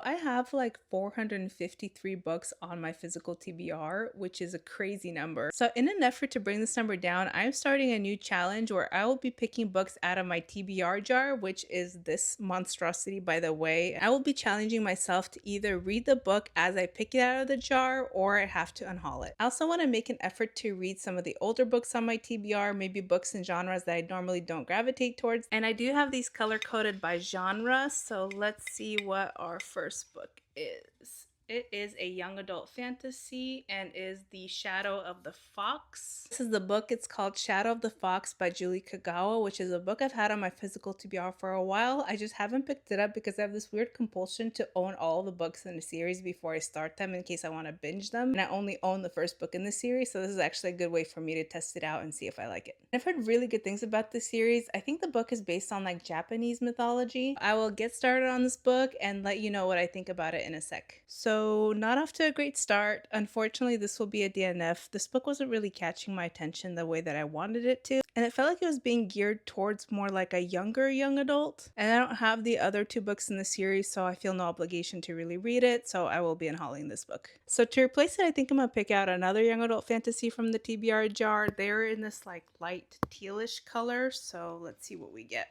I have like 453 books on my physical TBR, which is a crazy number. So, in an effort to bring this number down, I'm starting a new challenge where I will be picking books out of my TBR jar, which is this monstrosity, by the way. I will be challenging myself to either read the book as I pick it out of the jar or I have to unhaul it. I also want to make an effort to read some of the older books on my TBR, maybe books and genres that I normally don't gravitate towards. And I do have these color coded by genre, so let's see what our first book is. It is a young adult fantasy and is The Shadow of the Fox. This is the book. It's called Shadow of the Fox by Julie Kagawa, which is a book I've had on my physical TBR for a while. I just haven't picked it up because I have this weird compulsion to own all the books in the series before I start them in case I want to binge them. And I only own the first book in the series, so this is actually a good way for me to test it out and see if I like it. I've heard really good things about this series. I think the book is based on like Japanese mythology. I will get started on this book and let you know what I think about it in a sec. So, not off to a great start. Unfortunately, this will be a DNF. This book wasn't really catching my attention the way that I wanted it to, and it felt like it was being geared towards more like a younger young adult. And I don't have the other two books in the series, so I feel no obligation to really read it, so I will be unhauling this book. So to replace it, I think I'm gonna pick out another young adult fantasy from the TBR jar. They're in this like light tealish color, so let's see what we get.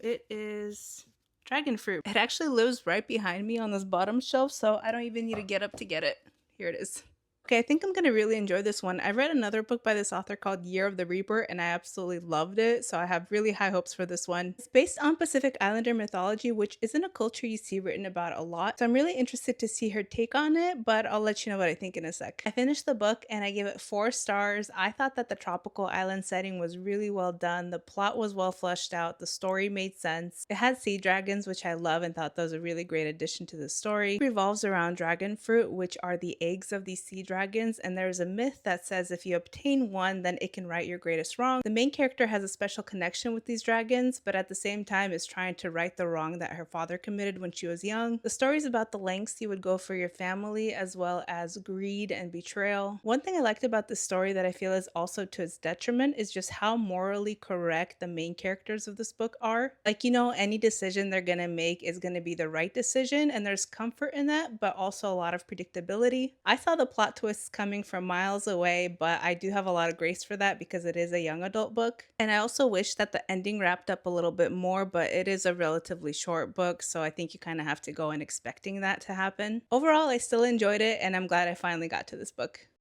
It is Dragon Fruit. It actually lives right behind me on this bottom shelf, so I don't even need to get up to get it. Here it is. Okay, I think I'm gonna really enjoy this one. I read another book by this author called Year of the Reaper, and I absolutely loved it, so I have really high hopes for this one. It's based on Pacific Islander mythology, which isn't a culture you see written about a lot, so I'm really interested to see her take on it, but I'll let you know what I think in a sec. I finished the book and I gave it 4 stars. I thought that the tropical island setting was really well done, the plot was well fleshed out, the story made sense. It had sea dragons, which I love and thought that was a really great addition to the story. It revolves around dragon fruit, which are the eggs of these sea dragons, and there's a myth that says if you obtain one, then it can right your greatest wrong. The main character has a special connection with these dragons, but at the same time is trying to right the wrong that her father committed when she was young. The story is about the lengths you would go for your family, as well as greed and betrayal. One thing I liked about this story that I feel is also to its detriment is just how morally correct the main characters of this book are. Like, any decision they're gonna make is gonna be the right decision, and there's comfort in that, but also a lot of predictability. I saw the plot twists coming from miles away, but I do have a lot of grace for that because it is a young adult book. And I also wish that the ending wrapped up a little bit more, but it is a relatively short book, so I think you kind of have to go in expecting that to happen. Overall, I still enjoyed it, and I'm glad I finally got to this book.